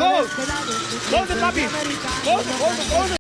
close. Close it, papi. Close it, close it, close it.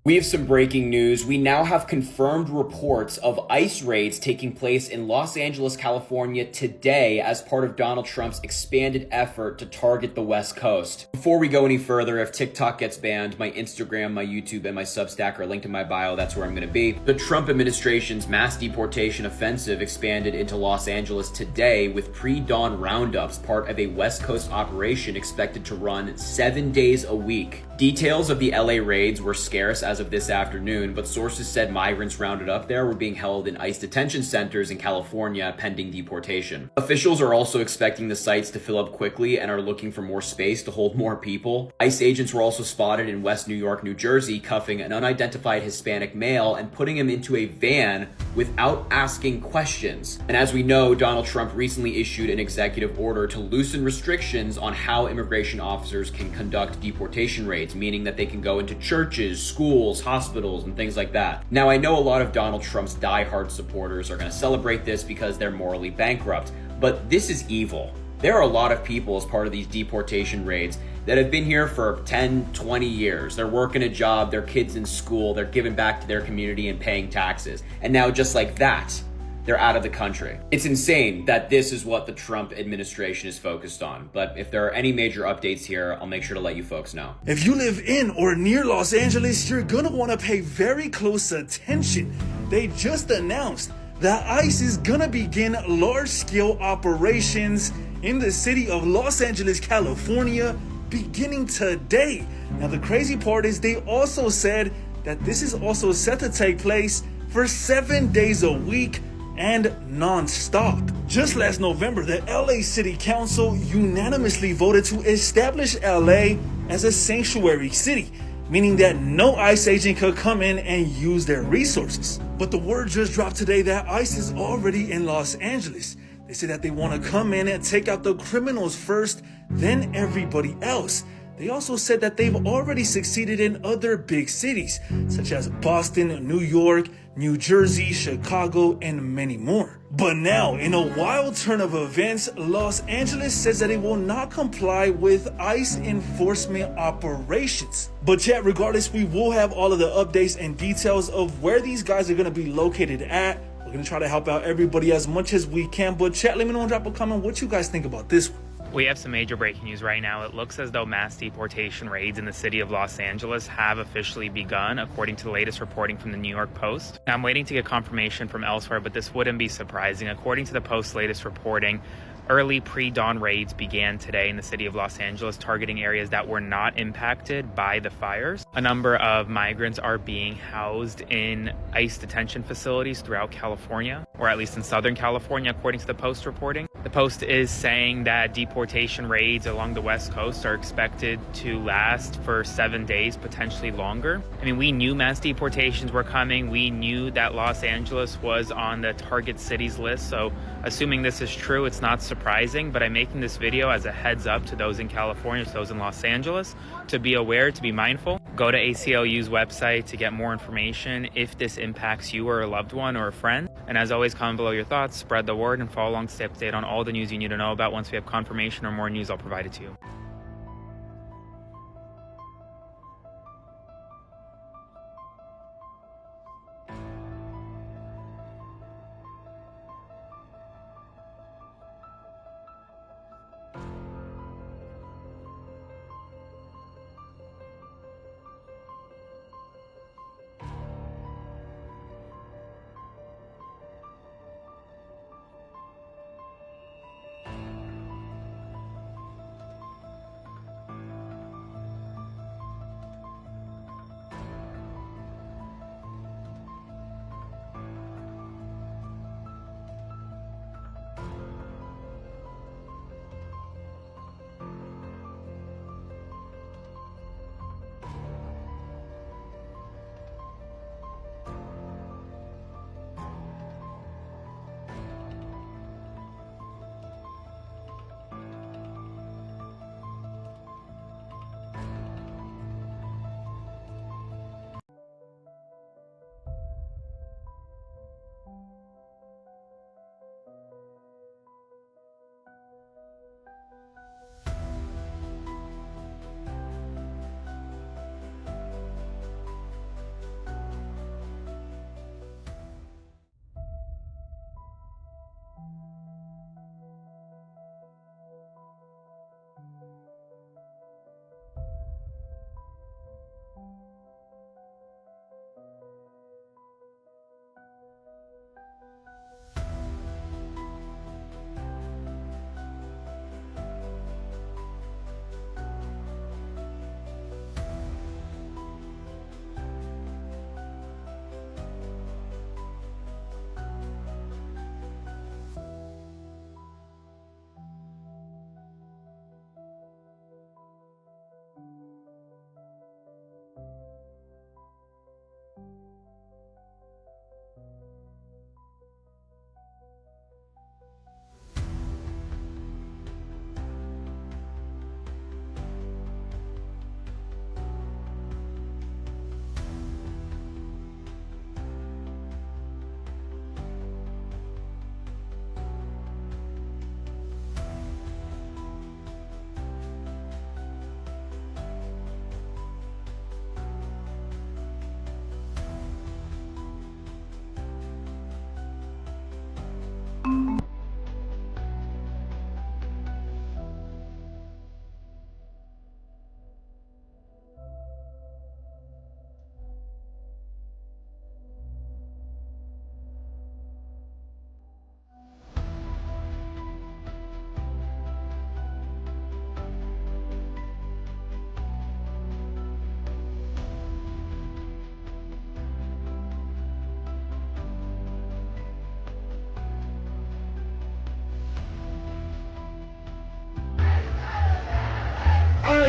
We have some breaking news. We now have confirmed reports of ICE raids taking place in Los Angeles, California today as part of Donald Trump's expanded effort to target the West Coast. Before we go any further, if TikTok gets banned, my Instagram, my YouTube, and my Substack are linked in my bio. That's where I'm going to be. The Trump administration's mass deportation offensive expanded into Los Angeles today with pre-dawn roundups, part of a West Coast operation expected to run 7 days a week. Details of the LA raids were scarce as of this afternoon, but sources said migrants rounded up there were being held in ICE detention centers in California pending deportation. Officials are also expecting the sites to fill up quickly and are looking for more space to hold more people. ICE agents were also spotted in West New York, New Jersey, cuffing an unidentified Hispanic male and putting him into a van without asking questions. And as we know, Donald Trump recently issued an executive order to loosen restrictions on how immigration officers can conduct deportation raids, meaning that they can go into churches, schools, hospitals, and things like that. Now, I know a lot of Donald Trump's diehard supporters are going to celebrate this because they're morally bankrupt, but this is evil. There are a lot of people as part of these deportation raids that have been here for 10, 20 years. They're working a job, their kids in school, they're giving back to their community and paying taxes. And now just like that, they're out of the country. It's insane that this is what the Trump administration is focused on. But if there are any major updates here, I'll make sure to let you folks know. If you live in or near Los Angeles, you're gonna wanna pay very close attention. They just announced that ICE is gonna begin large-scale operations in the city of Los Angeles, California, beginning today. Now the crazy part is they also said that this is also set to take place for 7 days a week and non-stop. Just last November, the LA City Council unanimously voted to establish LA as a sanctuary city, meaning that no ICE agent could come in and use their resources. But the word just dropped today that ICE is already in Los Angeles. They say that they want to come in and take out the criminals first, then everybody else. They also said that they've already succeeded in other big cities, such as Boston, New York, New Jersey, Chicago, and many more. But now, in a wild turn of events, Los Angeles says that it will not comply with ICE enforcement operations. But chat, regardless, we will have all of the updates and details of where these guys are going to be located at. We're going to try to help out everybody as much as we can. But chat, let me know and drop a comment what you guys think about this one. We have some major breaking news right now. It looks as though mass deportation raids in the city of Los Angeles have officially begun, according to the latest reporting from the New York Post. Now, I'm waiting to get confirmation from elsewhere, but this wouldn't be surprising. According to the Post's latest reporting, early pre-dawn raids began today in the city of Los Angeles, targeting areas that were not impacted by the fires. A number of migrants are being housed in ICE detention facilities throughout California, or at least in Southern California, according to the Post reporting. The Post is saying that deportation raids along the West Coast are expected to last for 7 days, potentially longer. I mean, we knew mass deportations were coming. We knew that Los Angeles was on the target cities list. So assuming this is true, it's not surprising, but I'm making this video as a heads up to those in California, to those in Los Angeles, to be aware, to be mindful. Go to ACLU's website to get more information if this impacts you or a loved one or a friend. And as always, comment below your thoughts, spread the word, and follow along to stay updated on all the news you need to know about. Once we have confirmation or more news, I'll provide it to you.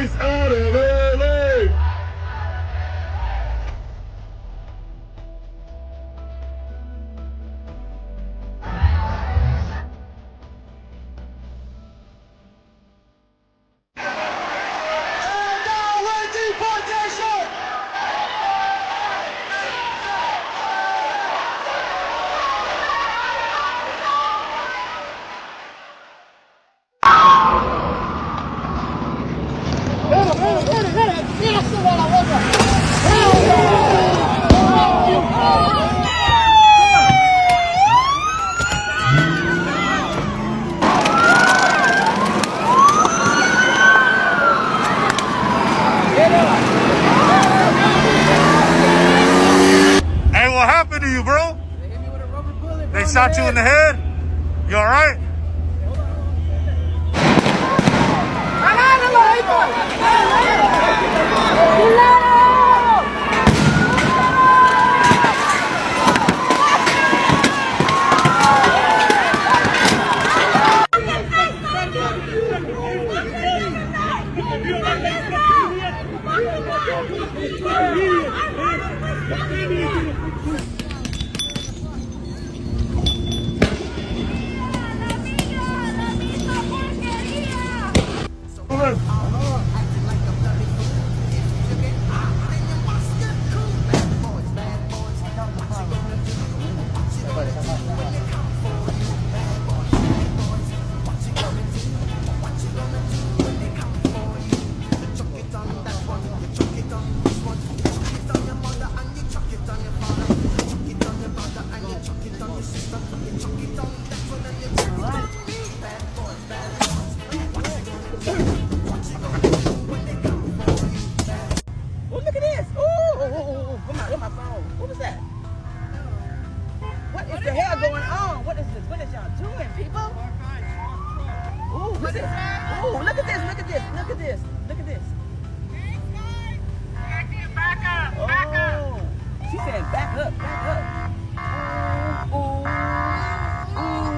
ICE out of LA! Hey, what happened to you, bro? They hit me with a rubber bullet. They shot you in the head? You alright? Oh, look at this. Oh, where's my phone? What was that? What is the hell going on? What is this? What is y'all doing, people? Ooh, what is that? Ooh, look at this, look at this, look at this, look at this. Back up! Back up! Oh, she said back up, back up. Ooh, ooh,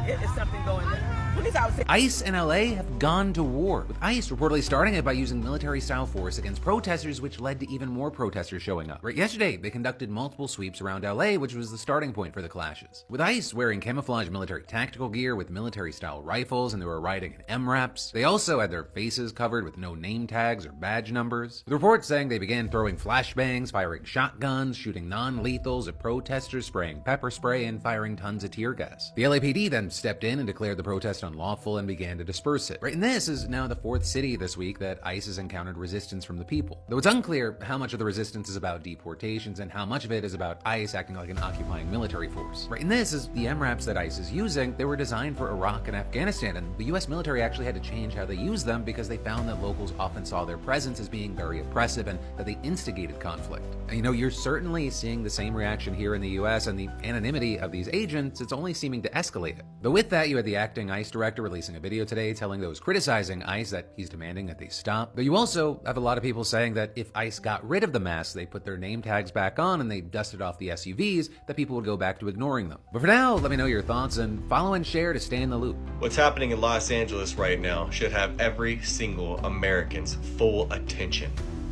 it's something going on. Police out there. ICE and LA have gone to war, with ICE reportedly starting it by using military-style force against protesters, which led to even more protesters showing up. Right yesterday, they conducted multiple sweeps around LA, which was the starting point for the clashes. With ICE wearing camouflage military tactical gear with military-style rifles, and they were riding in MRAPs. They also had their faces covered with no name tags or badge numbers. With reports saying they began throwing flashbangs, firing shotguns, shooting non-lethals at protesters, spraying pepper spray, and firing tons of tear gas. The LAPD then stepped in and declared the protest unlawful and began to disperse it. Right, and this is now the fourth city this week that ICE has encountered resistance from the people. Though it's unclear how much of the resistance is about deportations and how much of it is about ICE acting like an occupying military force. Right, and this is the MRAPs that ICE is using. They were designed for Iraq and Afghanistan, and the US military actually had to change how they use them because they found that locals often saw their presence as being very oppressive and that they instigated conflict. And, you know, you're certainly seeing the same reaction here in the US, and the anonymity of these agents, it's only seeming to escalate it. But with that, you had the acting ICE director releasing a video today telling those criticizing ICE that he's demanding that they stop. Though you also have a lot of people saying that if ICE got rid of the masks, they put their name tags back on and they dusted off the SUVs, that people would go back to ignoring them. But for now, let me know your thoughts and follow and share to stay in the loop. What's happening in Los Angeles right now should have every single American's full attention.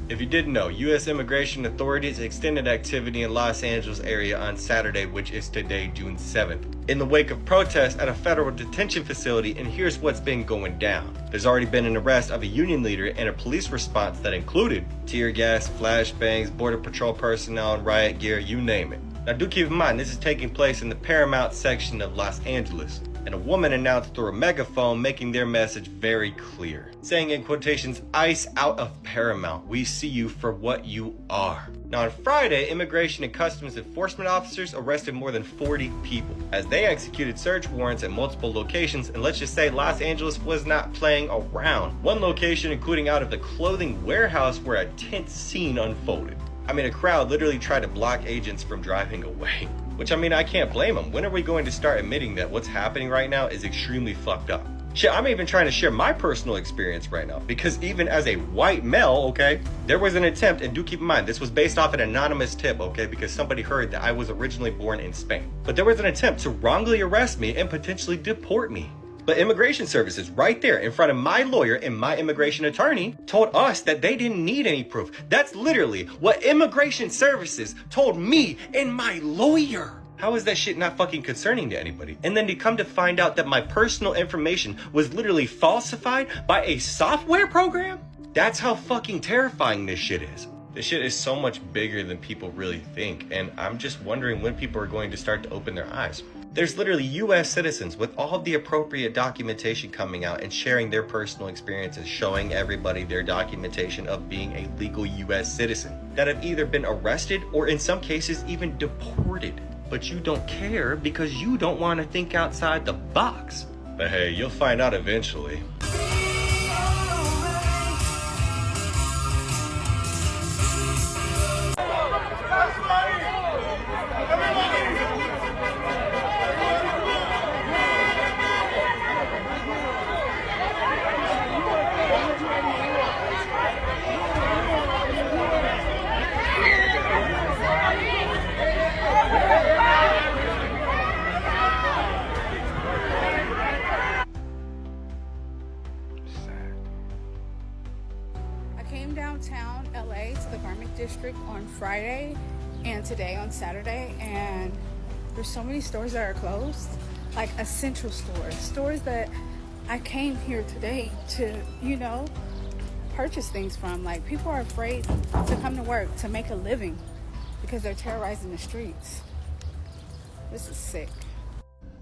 If you didn't know, U.S. immigration authorities extended activity in Los Angeles area on Saturday, which is today, June 7th, in the wake of protests at a federal detention facility, and here's what's been going down. There's already been an arrest of a union leader and a police response that included tear gas, flashbangs, border patrol personnel, and riot gear, you name it. Now do keep in mind, this is taking place in the Paramount section of Los Angeles, and a woman announced through a megaphone, making their message very clear, saying in quotations, "ICE out of Paramount, we see you for what you are." Now on Friday, Immigration and Customs Enforcement officers arrested more than 40 people as they executed search warrants at multiple locations, and let's just say Los Angeles was not playing around. One location including out of the clothing warehouse where a tense scene unfolded. I mean, a crowd literally tried to block agents from driving away. Which, I mean, I can't blame them. When are we going to start admitting that what's happening right now is extremely fucked up? Shit, I'm even trying to share my personal experience right now, because even as a white male, okay, there was an attempt, and do keep in mind, this was based off an anonymous tip, okay, because somebody heard that I was originally born in Spain. But there was an attempt to wrongly arrest me and potentially deport me. But immigration services right there in front of my lawyer and my immigration attorney told us that they didn't need any proof. That's literally what immigration services told me and my lawyer. How is that shit not fucking concerning to anybody? And then to come to find out that my personal information was literally falsified by a software program? That's how fucking terrifying this shit is. This shit is so much bigger than people really think, and I'm just wondering when people are going to start to open their eyes. There's literally US citizens with all of the appropriate documentation coming out and sharing their personal experiences, showing everybody their documentation of being a legal US citizen that have either been arrested or in some cases even deported. But you don't care because you don't want to think outside the box. But hey, you'll find out eventually. Came downtown LA to the garment district on Friday and today on Saturday, and there's so many stores that are closed, like essential stores that I came here today to, you know, purchase things from. Like, people are afraid to come to work to make a living because they're terrorizing the streets. This is sick.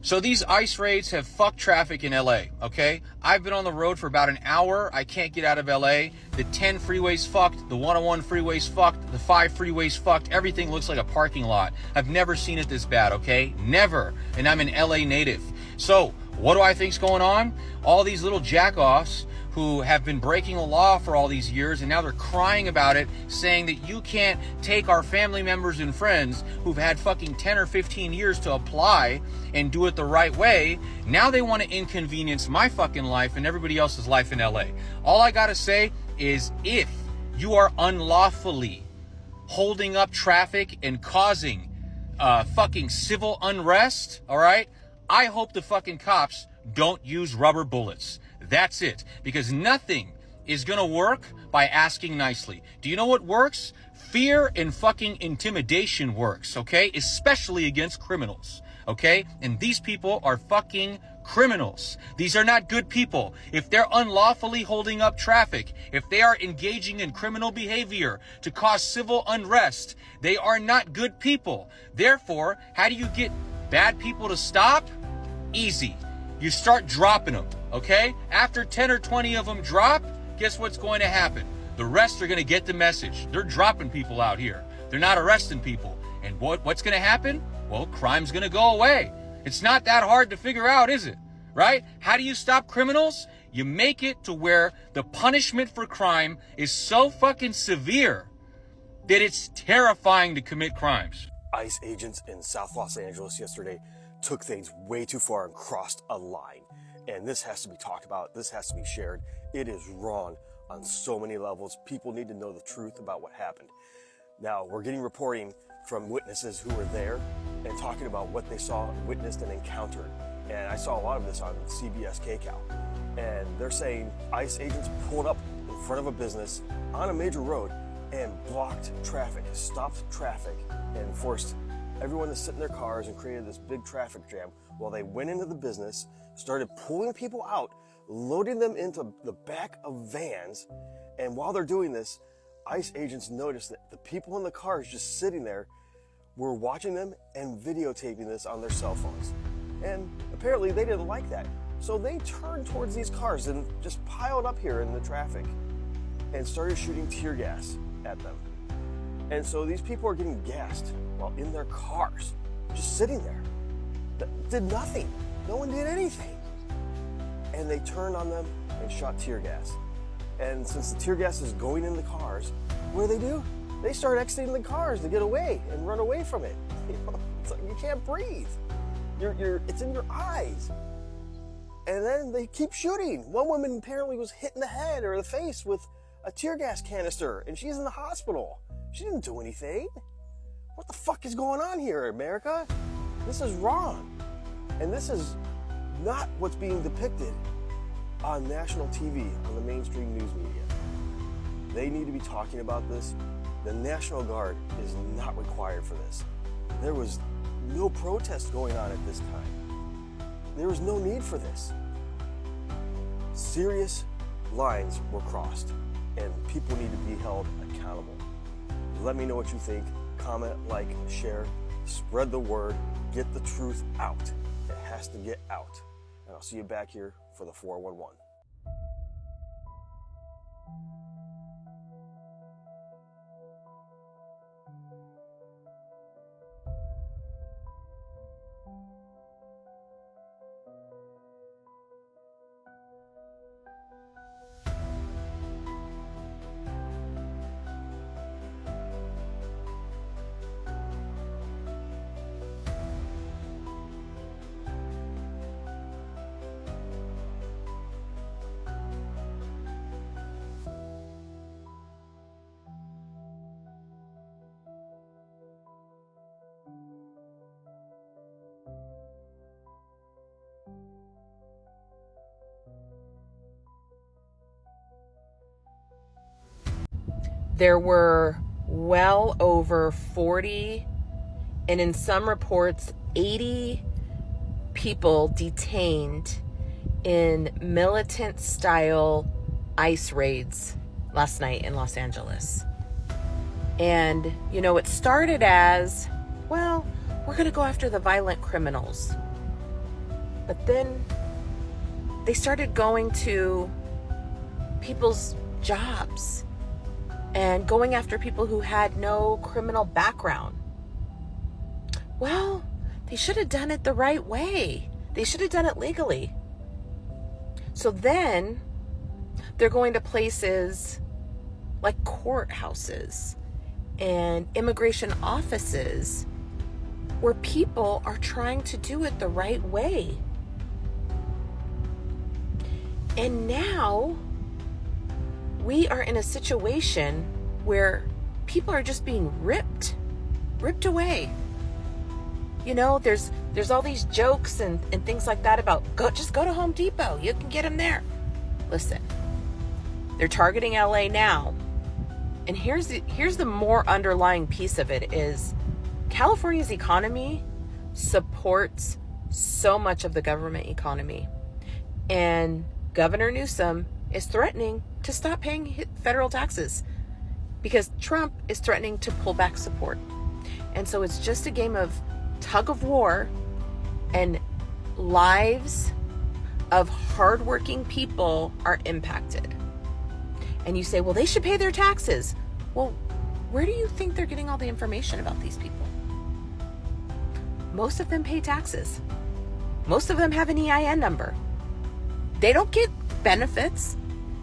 So these ICE raids have fucked traffic in LA, okay? I've been on the road for about an hour. I can't get out of LA. The 10 freeways fucked, the 101 freeways fucked, the 5 freeways fucked. Everything looks like a parking lot. I've never seen it this bad, okay? Never. And I'm an LA native. So what do I think's going on? All these little jackoffs who have been breaking the law for all these years, and now they're crying about it, saying that you can't take our family members and friends who've had fucking 10 or 15 years to apply and do it the right way. Now they want to inconvenience my fucking life and everybody else's life in LA. All I gotta say is, if you are unlawfully holding up traffic and causing fucking civil unrest, all right, I hope the fucking cops don't use rubber bullets. That's it. Because nothing is gonna work by asking nicely. Do you know what works? Fear and fucking intimidation works, okay? Especially against criminals, okay? And these people are fucking criminals. These are not good people. If they're unlawfully holding up traffic, if they are engaging in criminal behavior to cause civil unrest, they are not good people. Therefore, how do you get bad people to stop? Easy. You start dropping them, okay? After 10 or 20 of them drop, guess what's going to happen? The rest are going to get the message. They're dropping people out here. They're not arresting people. And what's going to happen? Well, crime's going to go away. It's not that hard to figure out, is it? Right? How do you stop criminals? You make it to where the punishment for crime is so fucking severe that it's terrifying to commit crimes. ICE agents in South Los Angeles yesterday took things way too far and crossed a line. And this has to be talked about. This has to be shared. It is wrong on so many levels. People need to know the truth about what happened. Now, we're getting reporting from witnesses who were there and talking about what they saw, witnessed, and encountered. And I saw a lot of this on CBS KCAL. And they're saying ICE agents pulled up in front of a business on a major road and blocked traffic, stopped traffic, and forced everyone to sit in their cars and created this big traffic jam while they went into the business, started pulling people out, loading them into the back of vans. And while they're doing this, ICE agents noticed that the people in the cars just sitting there were watching them and videotaping this on their cell phones. And apparently they didn't like that. So they turned towards these cars and just piled up here in the traffic and started shooting tear gas at them. And so these people are getting gassed while in their cars, just sitting there. Did nothing. No one did anything. And they turned on them and shot tear gas. And since the tear gas is going in the cars, what do? They start exiting the cars to get away and run away from it. It's like you can't breathe. It's in your eyes. And then they keep shooting. One woman apparently was hit in the head or the face with a tear gas canister, and she's in the hospital. She didn't do anything. What the fuck is going on here, America? This is wrong. And this is not what's being depicted on national TV, on the mainstream news media. They need to be talking about this. The National Guard is not required for this. There was no protest going on at this time. There was no need for this. Serious lines were crossed, and people need to be held accountable. Let me know what you think. Comment, like, share, spread the word, get the truth out. It has to get out. And I'll see you back here for the 411. There were well over 40, and in some reports, 80 people detained in militant-style ICE raids last night in Los Angeles. And, you know, it started as, well, we're going to go after the violent criminals. But then they started going to people's jobs and going after people who had no criminal background. Well, they should have done it the right way. They should have done it legally. So then they're going to places like courthouses and immigration offices where people are trying to do it the right way. And now we are in a situation where people are just being ripped away. You know, there's all these jokes and things like that about just go to Home Depot. You can get them there. Listen, they're targeting LA now. And here's the more underlying piece of it is California's economy supports so much of the government economy. And Governor Newsom is threatening to stop paying federal taxes because Trump is threatening to pull back support. And so it's just a game of tug of war, and lives of hardworking people are impacted. And you say, well, they should pay their taxes. Well, where do you think they're getting all the information about these people? Most of them pay taxes. Most of them have an EIN number. They don't get benefits.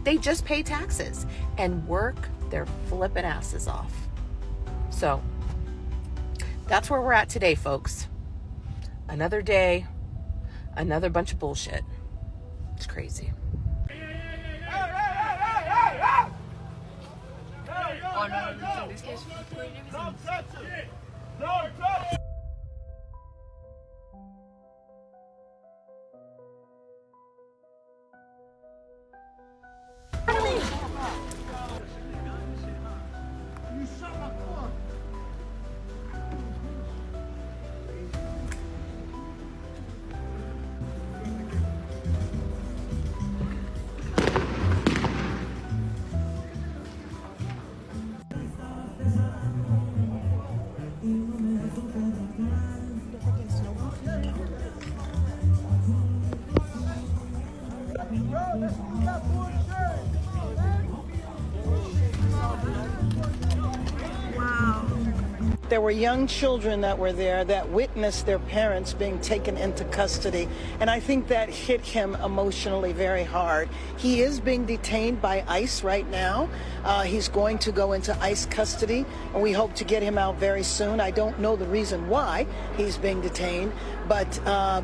They just pay taxes and work their flippin' asses off. So that's where we're at today, folks. Another day, another bunch of bullshit. It's crazy. There were young children that were there that witnessed their parents being taken into custody, and I think that hit him emotionally very hard. He is being detained by ICE right now. He's going to go into ICE custody, and we hope to get him out very soon. I don't know the reason why he's being detained, but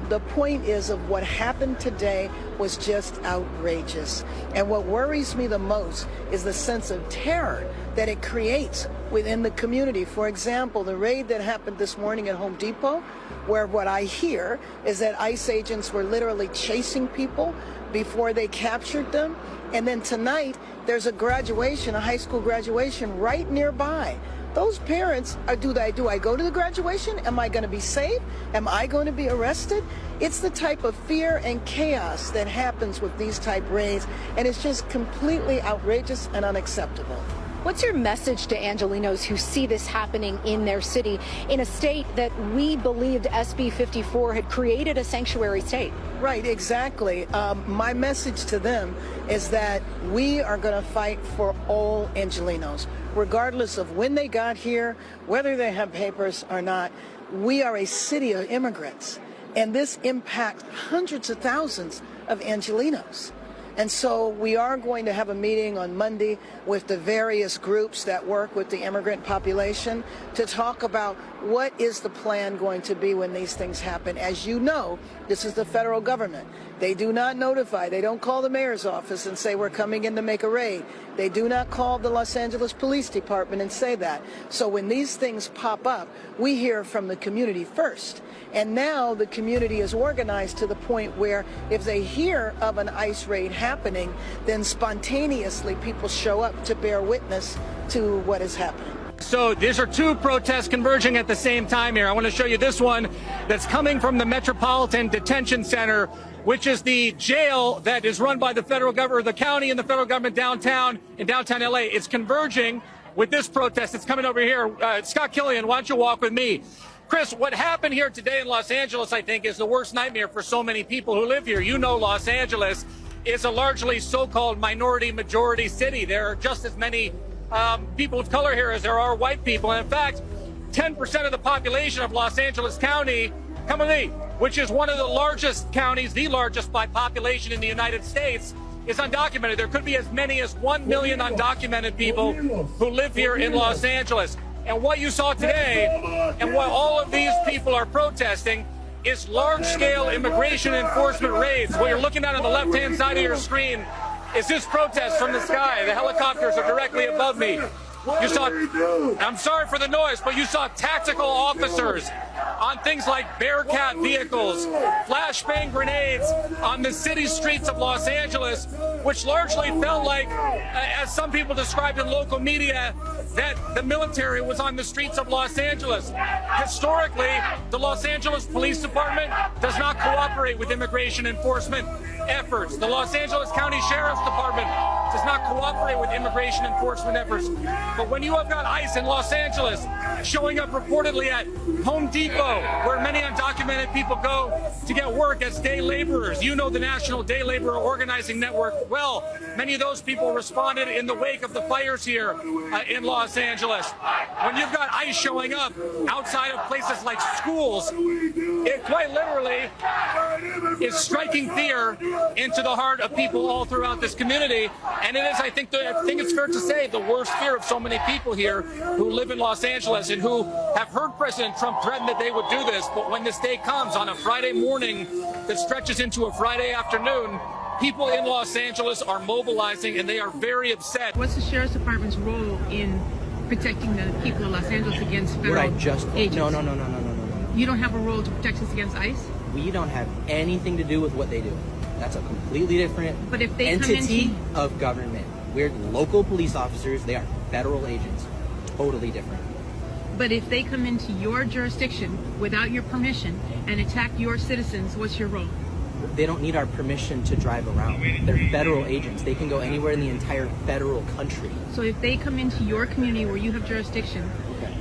the point is of what happened today was just outrageous. And what worries me the most is the sense of terror that it creates within the community. For example, the raid that happened this morning at Home Depot, where what I hear is that ICE agents were literally chasing people before they captured them. And then tonight, there's a graduation, a high school graduation right nearby. Those parents, do I go to the graduation? Am I going to be safe? Am I going to be arrested? It's the type of fear and chaos that happens with these type raids, and it's just completely outrageous and unacceptable. What's your message to Angelenos who see this happening in their city, in a state that we believed SB 54 had created a sanctuary state? Right, exactly. My message to them is that we are going to fight for all Angelenos, regardless of when they got here, whether they have papers or not. We are a city of immigrants, and this impacts hundreds of thousands of Angelenos. And so we are going to have a meeting on Monday with the various groups that work with the immigrant population to talk about what is the plan going to be when these things happen. As you know, this is the federal government. They do not notify. They don't call the mayor's office and say we're coming in to make a raid. They do not call the Los Angeles Police Department and say that. So when these things pop up, we hear from the community first. And now the community is organized to the point where if they hear of an ICE raid happening, then spontaneously people show up to bear witness to what is happening. So these are two protests converging at the same time here. I want to show you this one that's coming from the Metropolitan Detention Center, which is the jail that is run by the federal government, the county and the federal government downtown in downtown LA. It's converging with this protest that's coming over here. Scott Killian, why don't you walk with me? Chris, what happened here today in Los Angeles, I think, is the worst nightmare for so many people who live here. You know, Los Angeles is a largely so-called minority-majority city. There are just as many people of color here as there are white people. And in fact, 10% of the population of Los Angeles County, come with me, which is one of the largest counties, the largest by population in the United States, is undocumented. There could be as many as 1 million undocumented people who live here in Los Angeles. And what you saw today, and what all of these people are protesting, is large-scale immigration enforcement raids. What you're looking at on the left-hand side of your screen is this protest from the sky. The helicopters are directly above me. You saw, I'm sorry for the noise, but you saw tactical officers on things like Bearcat vehicles, flashbang grenades on the city streets of Los Angeles, which largely felt like, as some people described in local media, that the military was on the streets of Los Angeles. Historically, the Los Angeles Police Department does not cooperate with immigration enforcement efforts. The Los Angeles County Sheriff's Department does not cooperate with immigration enforcement efforts. But when you have got ICE in Los Angeles showing up reportedly at Home Depot, where many undocumented people go to get work as day laborers, you know the National Day Laborer Organizing Network well. Many of those people responded in the wake of the fires here in Los Angeles. When you've got ICE showing up outside of places like schools, it quite literally is striking fear into the heart of people all throughout this community. And it is, I think it's fair to say, the worst fear of so many people here who live in Los Angeles and who have heard President Trump threaten that they would do this. But when this day comes on a Friday morning that stretches into a Friday afternoon, people in Los Angeles are mobilizing and they are very upset. What's the Sheriff's Department's role in protecting the people of Los Angeles against federal agents? No. You don't have a role to protect us against ICE? We don't have anything to do with what they do. That's a completely different entity of government. We're local police officers. They are federal agents. Totally different. But if they come into your jurisdiction without your permission and attack your citizens, what's your role? They don't need our permission to drive around. They're federal agents. They can go anywhere in the entire federal country. So if they come into your community where you have jurisdiction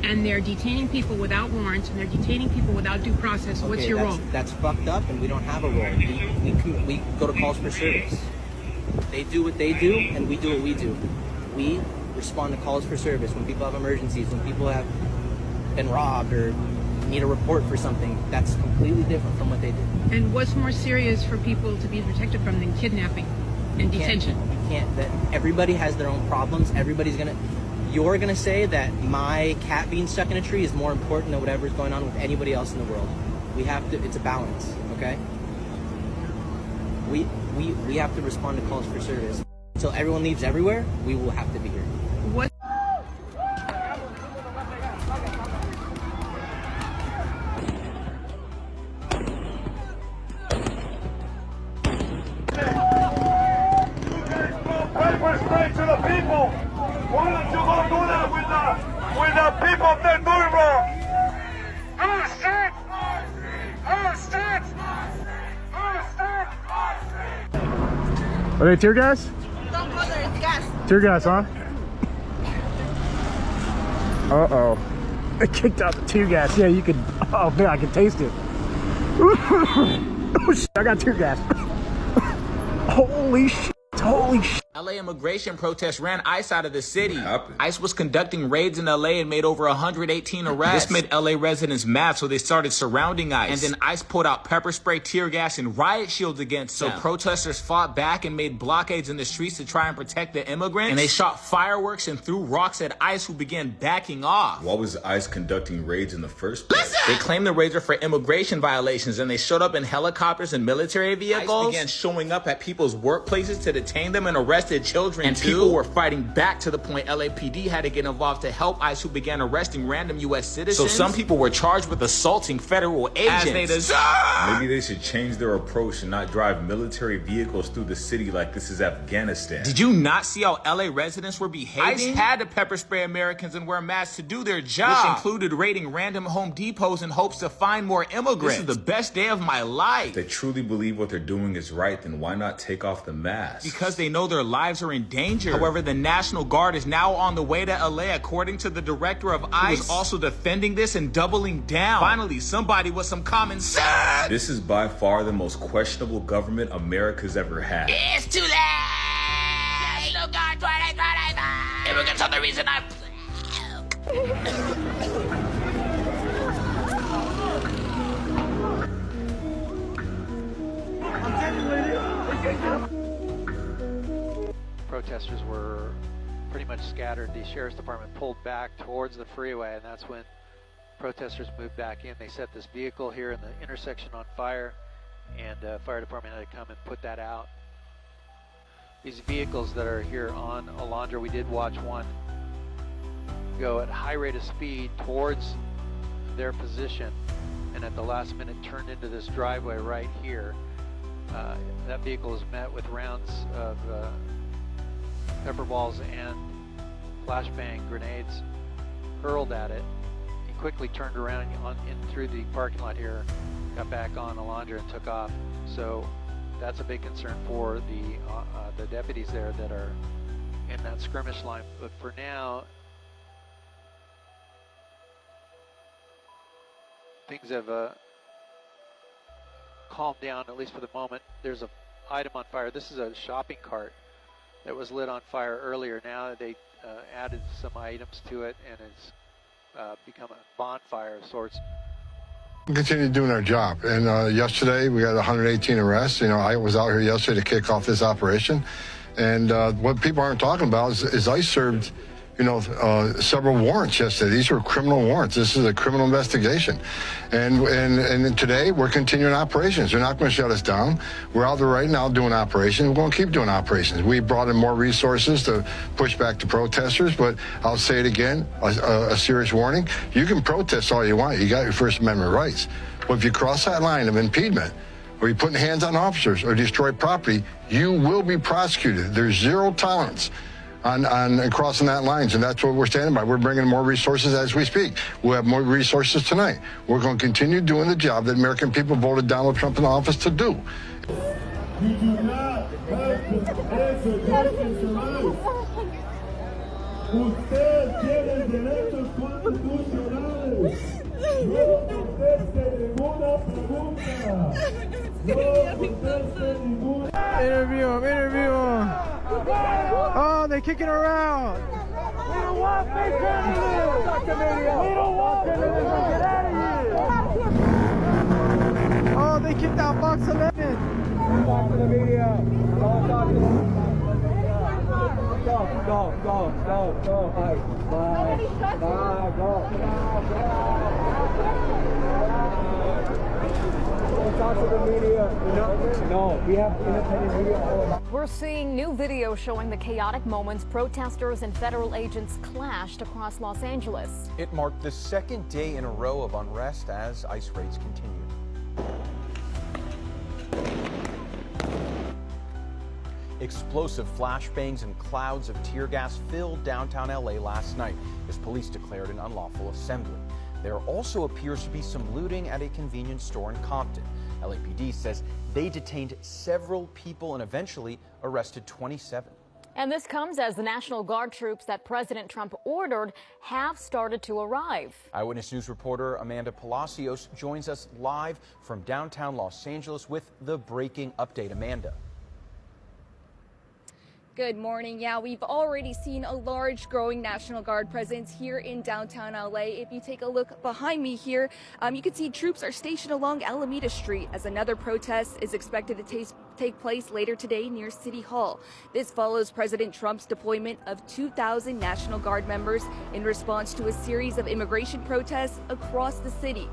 and they're detaining people without warrants and they're detaining people without due process, what's your role? That's fucked up, and we don't have a role. We go to calls for service. They do what they do, and we do what we do. We respond to calls for service when people have emergencies, when people have been robbed or need a report for something. That's completely different from what they do. And what's more serious for people to be protected from than kidnapping and detention? You can't. That everybody has their own problems. You're gonna say that my cat being stuck in a tree is more important than whatever's going on with anybody else in the world. We have to. It's a balance, okay? We have to respond to calls for service. Until everyone leaves everywhere, we will have to be here. What? our people have been doing wrong. Oh shit! Oh shit! Oh shit! Are they tear gas? Don't bother, it's gas. Tear gas, huh? Uh-oh. They kicked out the tear gas. Yeah, you could, oh man, I can taste it. Oh shit, I got tear gas. Holy shit, holy shit. LA immigration protests ran ICE out of the city. ICE was conducting raids in LA and made over 118 arrests. This made LA residents mad, so they started surrounding ICE. And then ICE pulled out pepper spray, tear gas, and riot shields against them. So protesters fought back and made blockades in the streets to try and protect the immigrants. And they shot fireworks and threw rocks at ICE, who began backing off. Why was ICE conducting raids in the first place? They claimed the raids were for immigration violations, and they showed up in helicopters and military vehicles. ICE began showing up at people's workplaces to detain them and arrested children. And people were fighting back to the point LAPD had to get involved to help ICE, who began arresting random U.S. citizens. So some people were charged with assaulting federal agents. As they deserve. Maybe they should change their approach and not drive military vehicles through the city like this is Afghanistan. Did you not see how LA residents were behaving? ICE had to pepper spray Americans and wear masks to do their job, which included raiding random Home Depots in hopes to find more immigrants. This is the best day of my life. If they truly believe what they're doing is right, then why not take off the mask? Because they know their lives are in danger. However, the National Guard is now on the way to LA, according to the director of ICE, who is also defending this and doubling down. Finally, somebody with some common sense. This is by far the most questionable government America's ever had. It's too late. Look on 2025. Immigrants are the reason I'm. Protesters were pretty much scattered. The sheriff's department pulled back towards the freeway, and that's when protesters moved back in. They set this vehicle here in the intersection on fire, and fire department had to come and put that out. These vehicles that are here on Alondra, we did watch one go at a high rate of speed towards their position, and at the last minute turned into this driveway right here. That vehicle was met with rounds of pepper balls and flashbang grenades hurled at it. He quickly turned around in through the parking lot here, got back on Alondra and took off. So that's a big concern for the deputies there that are in that skirmish line. But for now, things have calmed down, at least for the moment. There's an item on fire. This is a shopping cart that was lit on fire earlier. Now they added some items to it, and it's become a bonfire of sorts. We continue doing our job, and yesterday we got 118 arrests. You know, I was out here yesterday to kick off this operation, and what people aren't talking about is ICE served, you know, several warrants yesterday. These were criminal warrants. This is a criminal investigation. And today we're continuing operations. They're not going to shut us down. We're out there right now doing operations. We're going to keep doing operations. We brought in more resources to push back the protesters, but I'll say it again, a serious warning. You can protest all you want. You got your First Amendment rights. But if you cross that line of impediment, or you're putting hands on officers or destroy property, you will be prosecuted. There's zero tolerance on crossing that lines, and that's what we're standing by. We're bringing more resources as we speak. We'll have more resources tonight. We're going to continue doing the job that American people voted Donald Trump in office to do. You do not have to answer questions to life. Usted tiene derechos constitucionales. No conteste ninguna pregunta. No conteste ninguna. Interview him. Oh, they're kicking around. We don't want fake journalism. We don't want journalism. Get out of here. Oh, they kicked out Fox 11. Talk to the media. Don't talk to the media. Go. Bye. Go. Don't talk to the media. No, we have independent media all about. We're seeing new video showing the chaotic moments protesters and federal agents clashed across Los Angeles. It marked the second day in a row of unrest as ICE raids continued. Explosive flashbangs and clouds of tear gas filled downtown LA last night as police declared an unlawful assembly. There also appears to be some looting at a convenience store in Compton. LAPD says they detained several people and eventually arrested 27. And this comes as the National Guard troops that President Trump ordered have started to arrive. Eyewitness News reporter Amanda Palacios joins us live from downtown Los Angeles with the breaking update. Amanda. Good morning. Yeah, we've already seen a large growing National Guard presence here in downtown LA. If you take a look behind me here, you can see troops are stationed along Alameda Street as another protest is expected to take place later today near City Hall. This follows President Trump's deployment of 2,000 National Guard members in response to a series of immigration protests across the city.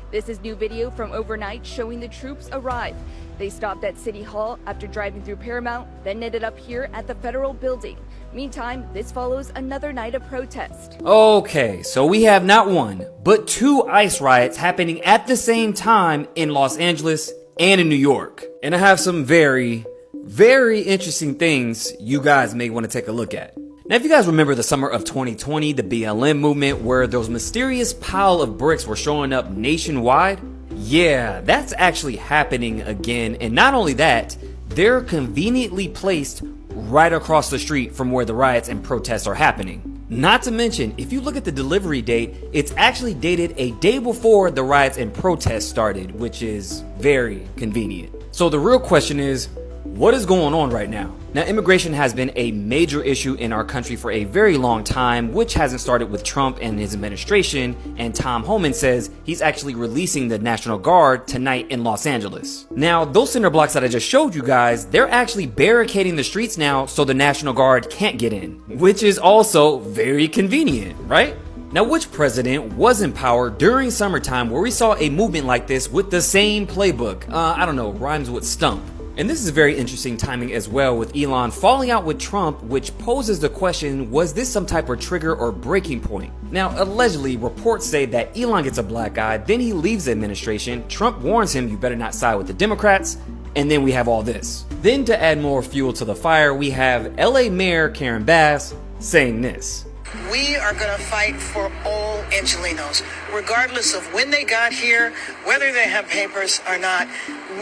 This is new video from overnight showing the troops arrive. They stopped at City Hall after driving through Paramount, then ended up here at the Federal Building. Meantime, this follows another night of protest. Okay, so we have not one, but two ICE riots happening at the same time in Los Angeles and in New York. And I have some very, very interesting things you guys may want to take a look at. Now, if you guys remember the summer of 2020, the BLM movement, where those mysterious pile of bricks were showing up nationwide, yeah, that's actually happening again. And not only that, they're conveniently placed right across the street from where the riots and protests are happening. Not to mention, if you look at the delivery date, it's actually dated a day before the riots and protests started, which is very convenient. So the real question is, what is going on right now? Now, immigration has been a major issue in our country for a very long time, which hasn't started with Trump and his administration, and Tom Homan says he's actually releasing the National Guard tonight in Los Angeles. Now, those cinder blocks that I just showed you guys, they're actually barricading the streets now so the National Guard can't get in, which is also very convenient, right? Now, which president was in power during summertime where we saw a movement like this with the same playbook? I don't know, rhymes with stump. And this is very interesting timing as well, with Elon falling out with Trump, which poses the question, was this some type of trigger or breaking point? Now, allegedly, reports say that Elon gets a black eye, then he leaves the administration, Trump warns him you better not side with the Democrats, and then we have all this. Then to add more fuel to the fire, we have LA Mayor Karen Bass saying this. We are going to fight for all Angelenos, regardless of when they got here, whether they have papers or not.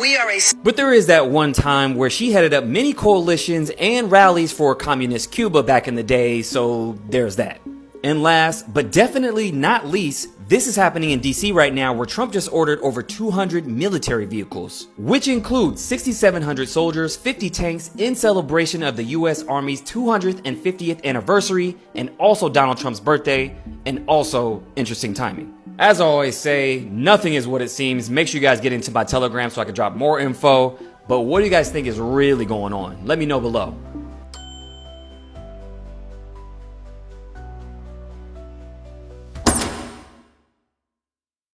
We are a... But there is that one time where she headed up many coalitions and rallies for communist Cuba back in the day, so there's that. And last, but definitely not least, this is happening in DC right now, where Trump just ordered over 200 military vehicles, which includes 6,700 soldiers, 50 tanks in celebration of the US Army's 250th anniversary, and also Donald Trump's birthday, and also interesting timing. As I always say, nothing is what it seems. Make sure you guys get into my Telegram so I can drop more info. But what do you guys think is really going on? Let me know below.